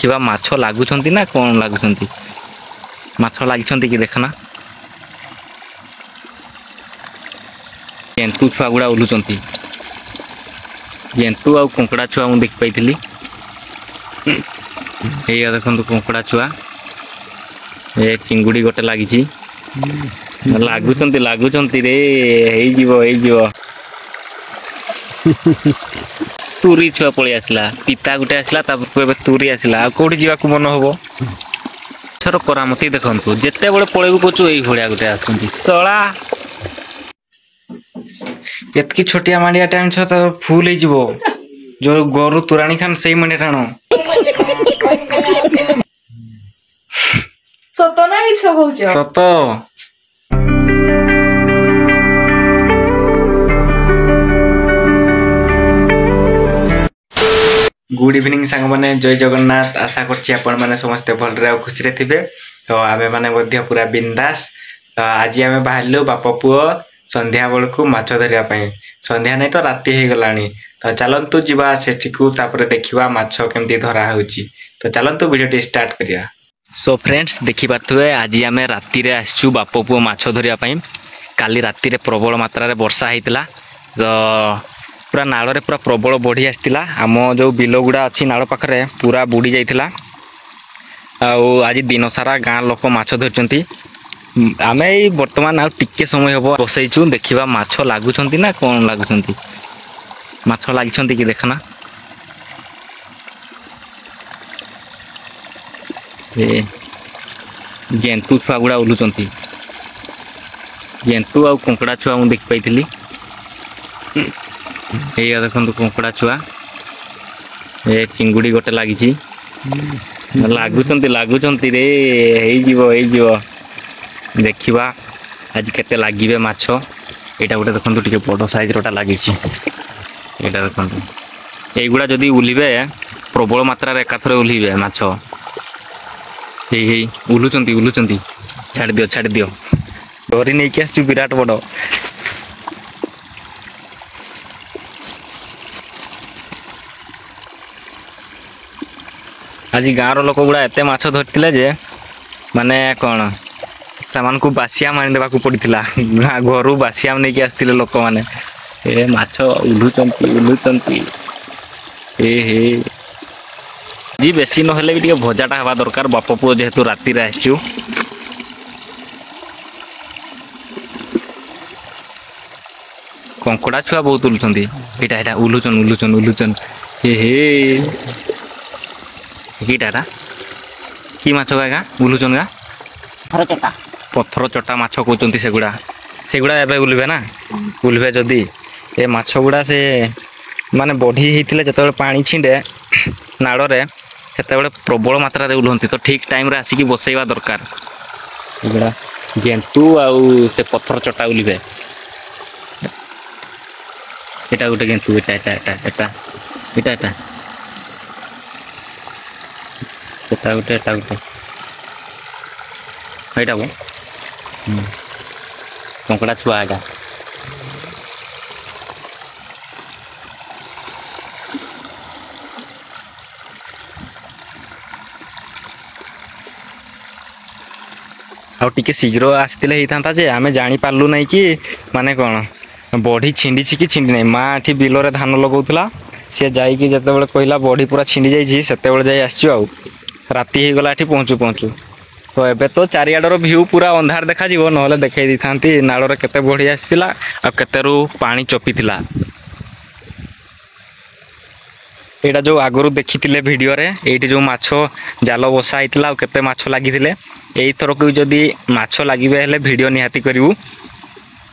देखिबा माछ लागुछंती ना कोन लागुछंती माछ लागिछंती कि देखना गेंतु छुआ गुड़ा उलुचंती गेंतु आ कंकड़ा छुआ मु देख पाइथिली एया देखंतु कंकड़ा छुआ ए चिंगुड़ी गोटे लागिछि लागुचंती रे हेई जीवो तुरी छुआ पळि आसला पिता गुटे आसला तापर तुरी आसला आ कोठी जीवा को मन होबो थर करामती देखंतु जेते बळे पळेगु पचु एई भळिया गुटे आसंती सळा एतकी छोटिया मांडिया टाइम छ त फूल हे जीवो जो गोरु तुराणी खान सेई मंडे टाणो सतो ना मिछ कहउछ सतो गुड इवनिंग सांग माने जय जगन्नाथ आशा करछि आपण माने समस्त भलरे आ खुशी रे थिबे तो आमे माने मध्य पूरा बिंदास आज आमे बाहरलो बाप पुओ संध्या बेलकू माछ धरिया पई संध्या नै तो राती हे गलानी तो चलंतु जीवा सेठिकू तापर देखिबा माछ केमती धरा होउची तो चलंतु वीडियो स्टार्ट करिया। सो फ्रेंड्स देखि पाथुए आज आमे राती रे आछू बाप पुओ माछ धरिया पई काली राती रे प्रबल मात्रा रे वर्षा हेतिला तो पूरा नाल रे पूरा प्रबल बढ़ी आसतिला आम जो बिल गुड़ा अच्छी नाल पाखरे पूरा बुड़ी जाइतिला आज दिन सारा गाँ लोक माछ धरचंती आमे वर्तमान आ टिके समय हबो बसैछु देखिबा माछ लागुछंती ना कोन लागुछंती माछ लागिछंती कि देखना ए गेंतु छुआ गुड़ा उलुचंती गेंतु आ कंकड़ा छुआ मु देख पाइथिली एया देखंतु कंकड़ा छुआ ए चिंगुड़ी गोटे लागिछि लागुचंती रे हेई जीवो देखिबा आज केते लागिबे माछ एटा गोटे देखंतु टिके बड़ साइज रोटा लागिछि एटा देखंतु एगुडा जदी उलिबे प्रबल मात्रा रे एकाथरे उलिबे माछ हेई उलुचंती छाड़ दियो डोरी नै के आछु विराट बड़ आज गाँव लोक गुड़ा एत माछ धरते जे माने कौन सामान को बासिया मानि देबा को पड़िथिला घर बासिया नहीं कि आसथिले लोक माने ए माछ उलुचंती ए हे जी बेसी न हेले भी टिके भजाटा हवा दरकार बाप पुओ जेहेतु राती रे आछू कंकड़ा छुआ बहुत उलुचंती एटा उलुचन ए हे कीटाटा कि माछ गागा उलुचन गा पत्थर चटा माछ कहते सेगुड़ा एबे उलबे ना उलबे जदि ए माछ गुड़ा से माने बढ़ी होते जो पानी छिंडे नाड़ रे सेते प्रबल मात्रा रे उलहंती तो ठीक टाइम रे आसिकी बसैवा दरकार एगुड़ा गेंतु आउ से पत्थर चटा उलबे एटा गोटे गेंतु एटा गोटे एटा को कंकड़ा छुआ आगा आ टिके शीघ्र आसतिले हेइथांता जे आमे जानि पारलु नै कि माने कोन बॉडी छिंडी कि छिंडी नै माँ एठी बिल रे धान लगौतला से जाई कि जते बेले कहला बॉडी पूरा छिंडी जाई छी सेते बेले जाई आछू आ राती हे गला एठी पहुंचू तो एबे तो चारियाडर व्यू पूरा अंधार देखा जीवो नहले देखाई दी थांती नाल रे केते बढ़ी आस्तिला आ केतेरु पानी चपिथिला एटा जो आगरु देखिथिले वीडियो रे एठी जो माछो जाल बसा आइतला आ केते माछो लागिथिले एई थरक जदी माछो लागिबे हेले वीडियो निहाती करिवु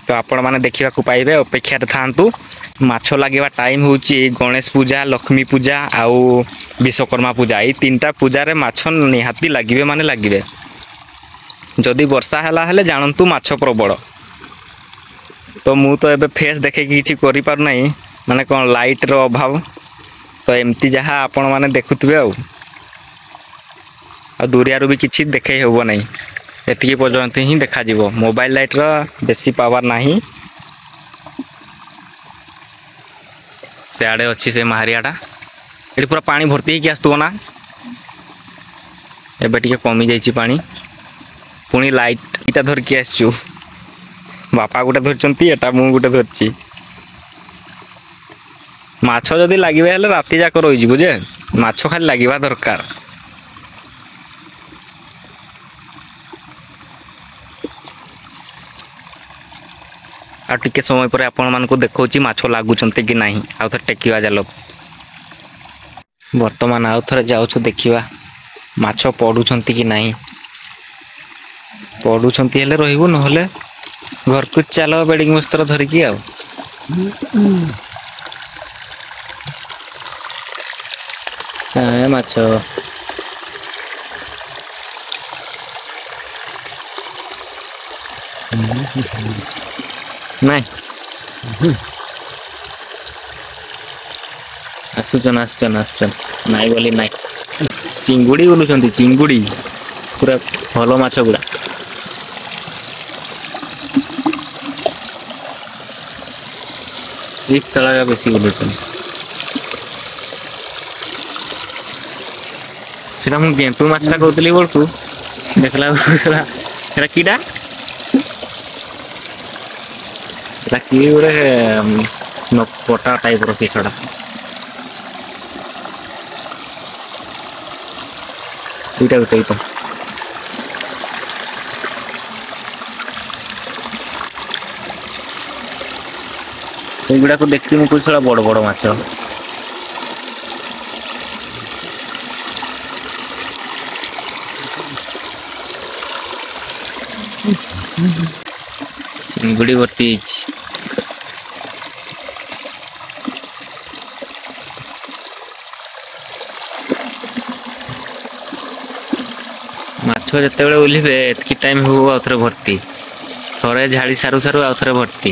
तो आपण माने देखिबा को पाइबे अपेक्षा रे थांतु माछो लागिबा टाइम होची गणेश पूजा लक्ष्मी पूजा आउ विश्वकर्मा पूजा ए तीनटा पूजा रे माछो निहाती लागिबे माने लागिबे जदि वर्षा हला हेले जानंतु माछो प्रबल तो मु तो एबे फेस देखे किछि करि पार नै माने कोन लाइट रो अभाव तो एमती जहा आपण माने देखुतबे आ दूरियारू भी किछि देखे हेबो नै एतिकी पर्यंत ही देखा जीवो मोबाइल लाइट रो बेसी पावर नाही से आड़े अच्छी से महारियाटा ये पूरा पानी भर्ती ही आसतुव ना एबे टिके कमी जाइछि पानी पुणी लाइट इटा धरकी आसछु बापा गोटे धरचंती एटा मु गोटे धरछि माछ जदि लागिबे हेले राति जाक रहि जिवो जे माछ खाली लागिबा दरकार आ टिके समय पर आपण मान को देखौछि माछ लागुचंती कि नाही आ थ टेकिवा जालो वर्तमान आउ थरे जाउछु देखिवा माछ पडुचंती कि नाही पडुचंती हेले रहिबो नहले घर को चलो बेडिंग वस्त्र धरिकी आ माछ नहीं आसुचन आसुचन आसुचन नाई बोली नाई चिंगुड़ी बोलुचंती चिंगुड़ी पूरा भलो माछ गुड़ा इस सलागा बेसी बोलुचंती सेटा मु गेंटू माछटा कहतली बोलकू देखला सेटा सेटा कीडा कि गोटे पटा टाइप रखा दुईटा गोटे तो युवा को देखी मुझे कुछ बड़ बड़ माछ चिंगुड़ी भर्ती माछ जिते बड़े ओल्हे एतकी टाइम हो आउे भर्ती थरे झाड़ी सारू सारू आउे भर्ती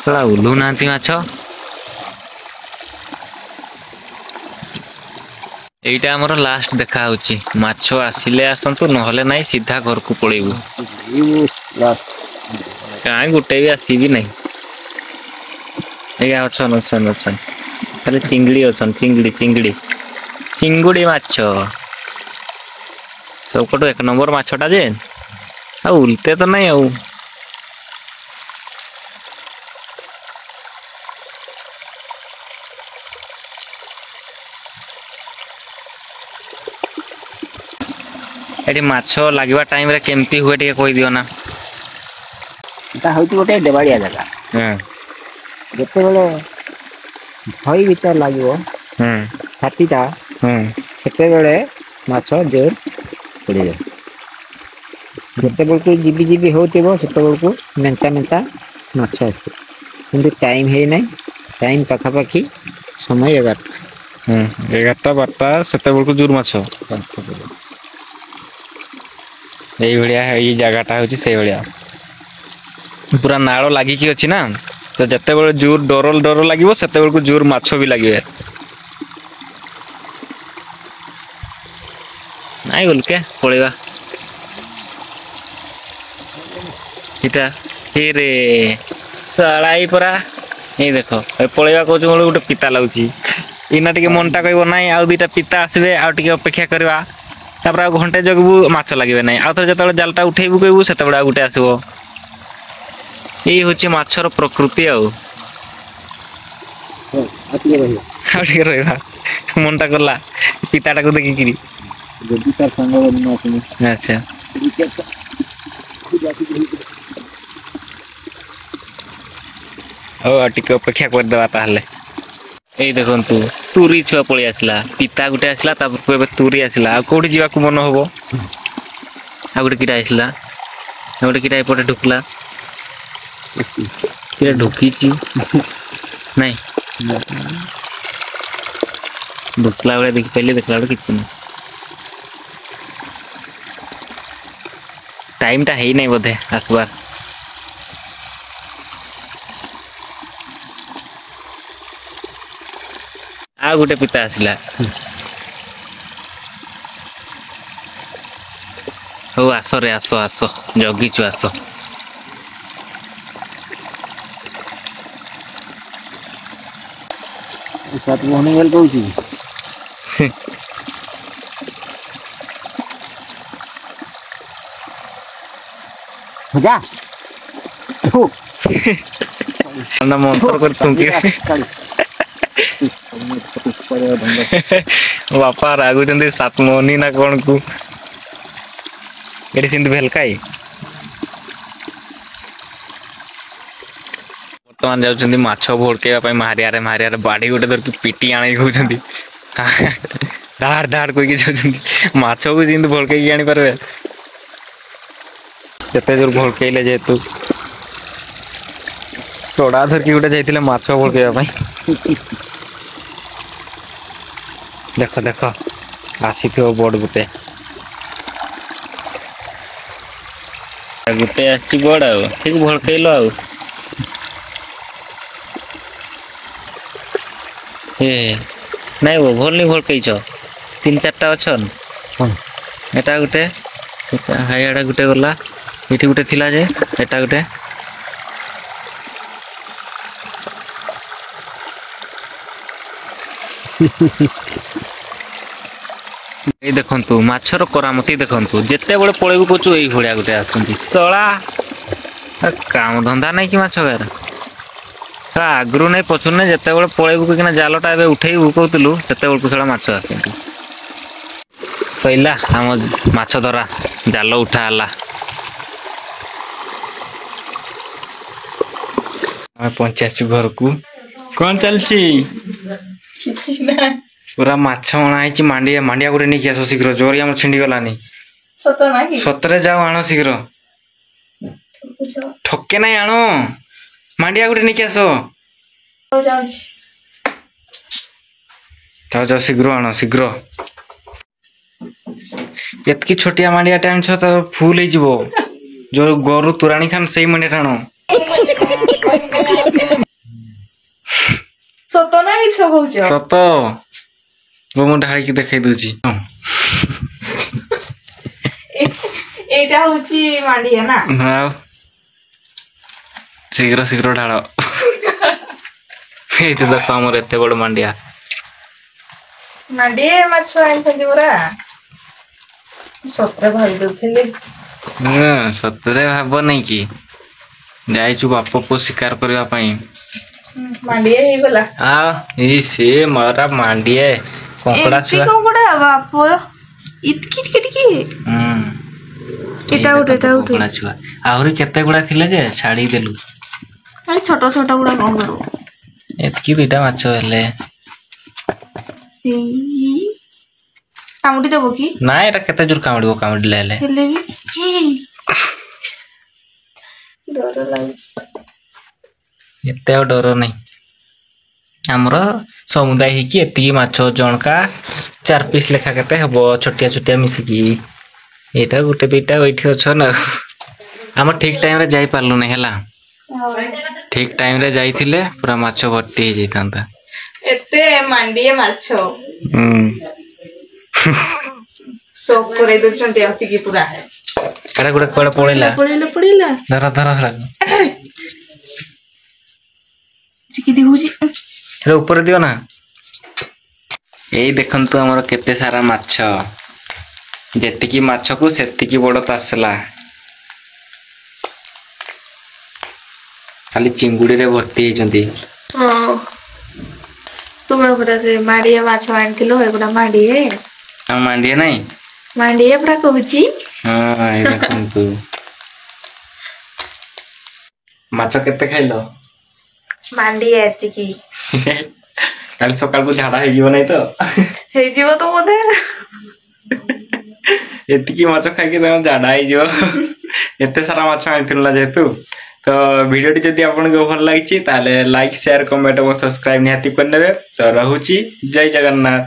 ओल्हू ना माछ एटा हमर लास्ट देखा होची माछ आसिले आसंतु नहले नाही सीधा घर को पळेबू काई गुटे भी आसीबी नहीं एया अछन अछन अछन खाली चिंगड़ी अछन चिंगड़ी चिंगड़ी चिंगुड़ी माछ सबकटो एक नंबर माछटा जे आ उल्टे तो नहीं आउ एटी माछ लागिबा टाइम रे केमती हुए टिके कहि दियो ना ता होती गोटे देवाड़िया जगह हां जते बेले भई भीतर लागिवो छातीटा सेते बेले माछ जोर पड़ी जाए जते बेल को जीबी जीबी होतिबो सेते बेल को मेंचा मेंचा माछ आसे किंतु टाइम हे नै टाइम पाखा पाखी समय 11टा 12टा सेते बेल को जोर माछ एई भलिया एई जगहटा होची सेई भलिया पूरा नाळ लागि की अछि ना तो जते बेल जोर डरल डर लागिवो सेते बेल को जोर माछ भी लागिवे नाइ बोलके पळेवा इटा हे रे साळाई परा ए देखो ए पळेवा कोच मोर गुटे पिता लाउची इना टिके मनटा कहबो नाइ आ दुटा पिता आसबे आ टिके अपेक्षा करबा तापर घंटे जगबू माछ लागिबे नाइ आ तो जतले जालटा उठेबू कहबू सेते बडा गुटे आसबो ए होची माछर प्रकृति आ आटिके रहबा मनटा करला पिताटा को देखि किरी जदी सर संग बन आसनी अच्छा ओ टिके अपेक्षा कर देबा ताहले ए देखंतु तुरी छुआ पळी आसला पिता गुटे आसला तापर कोबे तुरी आसला आ कोठी जीवा को मन होबो आ गुटे किटा आसला आ गुटे किटा एपटे ढुकला किटा ढुकीची नहीं ढुकला बेले देखि पहले देखला बेले किछ नहीं टाइम टा है नहीं बोधे आसबार आ गुटे पिता आसला हो आस रे आस आस जगिचु आस सात मोहनी गेल कहूची जा तू ना मंत्र कर तुमके बापा रागु जंदी सातमोनी ना कोन को एडी सिंध भेलकाई वर्तमान जाउछंदी माछ भोड़केवा पई मारियारे बाड़ी गोटे धर पिटी आणी होउछंदी धाड़ धाड़ कोई के जाउछंदी माछ को जिंद भोड़के आणी परबे केते जोर भोड़केले जेतु चोड़ा धर की गोटे जाइतिले माछ भोड़केवा पई देख देख आसी थो बड़ गुटे गुटे आसी बड़ आ ठीक भोड़केलो आ ए नहीं वो भल नहीं भड़कईच 3-4टा अच्छन एटा गुटे हाइड़ा गुटे गला ये गुटे थिला जे एटा गुटे ये देखंतु माछर करामती देखंतु जेते बड़े पळेगु पचु एई भड़िया गुटे आसुंती सळा काम धंदा नहीं कि माछ गार आगु नहीं पचु नहीं जिते बड़े पलैबू कि जालटा ए उठेबू कहूलु से सड़ा माछ आसती सैला आम माछ धरा जाल उठाला पहुंची आसु घर को कौन चलची पूरा माछ अणाई मांडिया मांडिया गोटे नहीं आस शीघ्र जोरी आम छिंडी गलानी सतरे जाओ आण शीघ्र ठके नहीं आण मांडिया गोटे नहीं आस जाओ जाओ शीघ्र आण शीघ्र एतकी छोटिया मांडिया टाइम छ तो फुल ही जीवो जो गोरु तुराणी खान सही मंडिया टाणो सतो ना मिछ कहउछ सतो वो मु ढाई की देखाई दूची एटा होची मांडिया ना हां शीघ्र शीघ्र ढाळो ये तो देखो हमर एते बड़ मांडिया मांडिया माछ आइथि पुरा सतरे भाई दोथिले हां सतरे भाबो नहीं की जाइछु बाप को शिकार करबा पई मांडिया हे गला आ ई से मारा मांडिया कोकड़ा छुआ कोकड़ा बाप इतकी टिकी एटा उठे कोकड़ा छुआ आहुरी केते गुडा थिले जे छाड़ी देलु अरे छोटो छोटो गुडा कोन करू एतकी दुटा माछ हेले कामुडी देबो की ना एटा केते जोर कामुडीबो कामुडी लेले हेले भी डर लाग एते डर नहीं हमरो समुदाय ही की एतकी माछ जनका 4 पीस लेखा केते हबो छोटिया छोटिया मिसिकी एटा गुटे दुटा बैठी अछ ना हम ठीक टाइम रे जाई पारलु नै हला ठीक टाइम रे जाइथिले पूरा माछ भर्ती हो जाइतांता एते मांडिया माछ सोक करे दोचंती आसी की पूरा अरे गुडा कोडा पळेला पळेला धरा धरा लाग चिकी दिहुजी रे ऊपर दियो ना एई देखंतु हमर केते सारा माछ जेतिकी माछ को सेतिकी बड़ तासला खाली चिंगुडी रे भर्ती हेजंती हां तुमे पूरा से मांडिया माछ आनथिलो एगुडा मांडिये हम मांडिया नहीं मांडिया पूरा कहूची हां ए देखंतु माछ केते खाइलो मांडिया चिकी काल सकाळ को झाडा हे जीव नहीं तो हे जीव तो बोधे एतिकी माछ खाइ के त झाडा हे जीव एते सारा माछ आइथिला जेतु तो वीडियो टी जदी आपन को भल लागिची ताले लाइक शेयर कमेंट और सब्सक्राइब निहाती करनेबे तो रहूची जय जगन्नाथ।